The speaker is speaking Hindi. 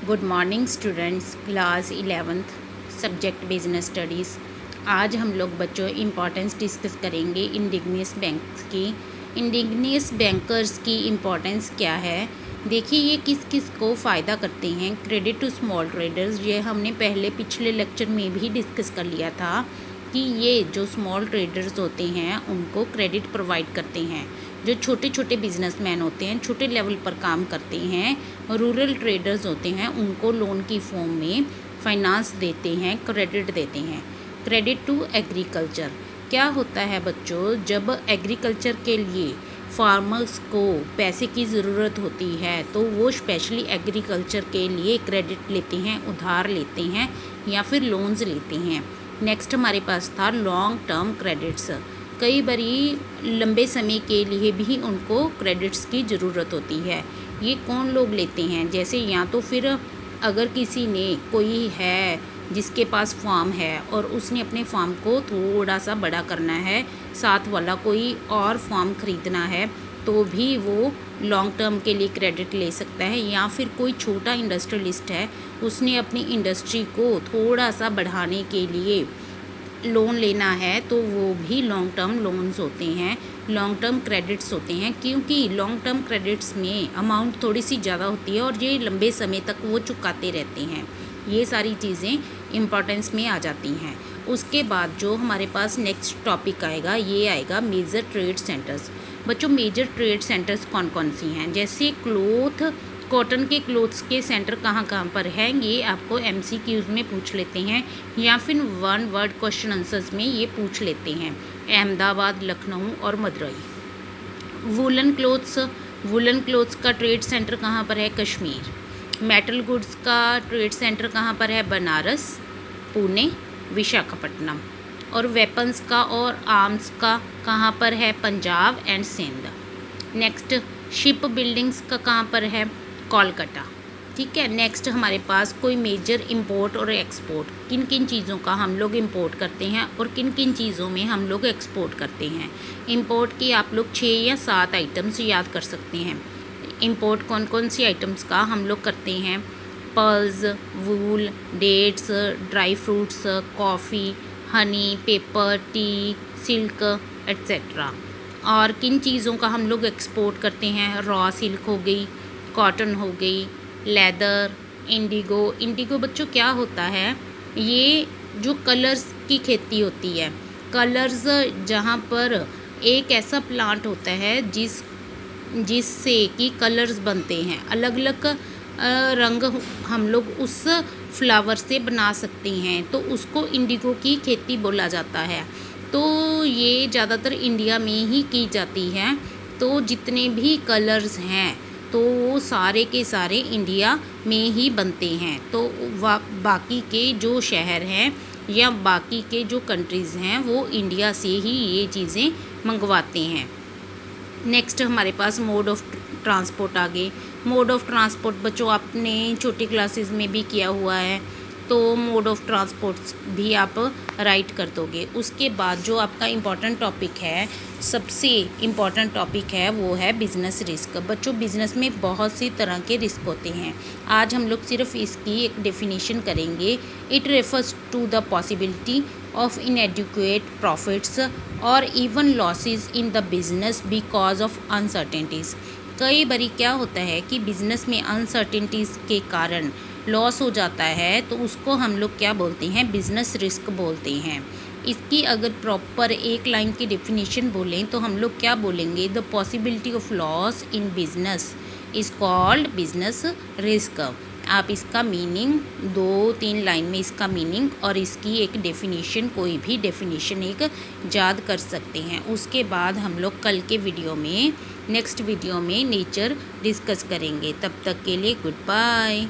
Good morning students, class 11th subject business studies. आज हम लोग बच्चों इम्पॉर्टेंस डिस्कस करेंगे इंडिगनियस बैंक्स की। इंडिगनियस बैंकर्स की इम्पॉर्टेंस क्या है, देखिए ये किस किस को फ़ायदा करते हैं। क्रेडिट टू स्मॉल ट्रेडर्स, ये हमने पहले पिछले लेक्चर में भी डिस्कस कर लिया था कि ये जो स्मॉल ट्रेडर्स होते हैं उनको क्रेडिट प्रोवाइड करते हैं। जो छोटे छोटे बिजनेसमैन होते हैं, छोटे लेवल पर काम करते हैं, रूरल ट्रेडर्स होते हैं, उनको लोन की फॉर्म में फाइनेंस देते हैं, क्रेडिट देते हैं। क्रेडिट टू एग्रीकल्चर क्या होता है बच्चों, जब एग्रीकल्चर के लिए फार्मर्स को पैसे की ज़रूरत होती है तो वो स्पेशली एग्रीकल्चर के लिए क्रेडिट लेते हैं, उधार लेते हैं या फिर लोन्स लेते हैं। नेक्स्ट हमारे पास था लॉन्ग टर्म क्रेडिट्स। कई बारी लंबे समय के लिए भी उनको क्रेडिट्स की ज़रूरत होती है। ये कौन लोग लेते हैं, जैसे या तो फिर अगर किसी ने कोई है जिसके पास फार्म है और उसने अपने फार्म को थोड़ा सा बड़ा करना है, साथ वाला कोई और फार्म ख़रीदना है, तो भी वो लॉन्ग टर्म के लिए क्रेडिट ले सकता है। या फिर कोई छोटा इंडस्ट्रियलिस्ट है, उसने अपनी इंडस्ट्री को थोड़ा सा बढ़ाने के लिए लोन लेना है, तो वो भी लॉन्ग टर्म लोन्स होते हैं, लॉन्ग टर्म क्रेडिट्स होते हैं। क्योंकि लॉन्ग टर्म क्रेडिट्स में अमाउंट थोड़ी सी ज़्यादा होती है और ये लंबे समय तक वो चुकाते रहते हैं। ये सारी चीज़ें इम्पॉर्टेंस में आ जाती हैं। उसके बाद जो हमारे पास नेक्स्ट टॉपिक आएगा, ये आएगा मेजर ट्रेड सेंटर्स। बच्चों मेजर ट्रेड सेंटर्स कौन कौन सी हैं, जैसे कॉटन के क्लोथ्स के सेंटर कहाँ कहाँ पर हैं, ये आपको MCQs में पूछ लेते हैं या फिर वन वर्ड क्वेश्चन आंसर्स में ये पूछ लेते हैं। अहमदाबाद, लखनऊ और मदुरई। वुलन क्लोथ्स का ट्रेड सेंटर कहाँ पर है, कश्मीर। मेटल गुड्स का ट्रेड सेंटर कहाँ पर है, बनारस, पुणे, विशाखापट्टनम। और वेपन्स का और आर्म्स का कहाँ पर है, Punjab and Sindh. Next ship buildings का कहाँ पर है, कोलकाता। ठीक है। नेक्स्ट हमारे पास कोई मेजर इंपोर्ट और एक्सपोर्ट, किन किन चीज़ों का हम लोग इंपोर्ट करते हैं और किन किन चीज़ों में हम लोग एक्सपोर्ट करते हैं। इंपोर्ट की आप लोग 6 या 7 आइटम्स याद कर सकते हैं। इंपोर्ट कौन कौन सी आइटम्स का हम लोग करते हैं, pearls, wool, dates, dry fruits, coffee, honey, pepper, tea, silk etcetera. और किन चीज़ों का हम लोग एक्सपोर्ट करते हैं, रॉ सिल्क हो गई, कॉटन हो गई, लेदर, इंडिगो बच्चों क्या होता है, ये जो कलर्स की खेती होती है, कलर्स जहाँ पर एक ऐसा प्लांट होता है जिससे कि कलर्स बनते हैं, अलग अलग रंग हम लोग उस फ्लावर से बना सकते हैं, तो उसको इंडिगो की खेती बोला जाता है। तो ये ज़्यादातर इंडिया में ही की जाती है। तो जितने भी कलर्स हैं तो वो सारे के सारे इंडिया में ही बनते हैं। तो बाकी के जो शहर हैं या बाकी के जो कंट्रीज़ हैं वो इंडिया से ही ये चीज़ें मंगवाते हैं। नेक्स्ट हमारे पास मोड ऑफ ट्रांसपोर्ट आ गए। मोड ऑफ ट्रांसपोर्ट बच्चों आपने छोटी क्लासेस में भी किया हुआ है, तो मोड ऑफ ट्रांसपोर्ट भी आप राइट कर दोगे। उसके बाद जो आपका इम्पॉर्टेंट टॉपिक है, सबसे इम्पॉर्टेंट टॉपिक है, वो है बिज़नेस रिस्क। बच्चों बिज़नेस में बहुत सी तरह के रिस्क होते हैं। आज हम लोग सिर्फ इसकी एक डेफिनेशन करेंगे। It refers to the possibility of inadequate profits or even losses in the business because of uncertainties। कई बारी क्या होता है कि बिज़नेस में अनसर्टेनिटीज़ के कारण लॉस हो जाता है, तो उसको हम लोग क्या बोलते हैं, बिज़नेस रिस्क बोलते हैं। इसकी अगर प्रॉपर एक लाइन की डेफिनेशन बोलें तो हम लोग क्या बोलेंगे, the possibility of loss in business is called business risk. आप इसका मीनिंग 2-3 लाइन में इसका मीनिंग और इसकी एक डेफिनेशन, कोई भी डेफिनेशन एक याद कर सकते हैं। उसके बाद हम लोग कल के वीडियो में, नेक्स्ट वीडियो में नेचर डिस्कस करेंगे। तब तक के लिए गुड बाय।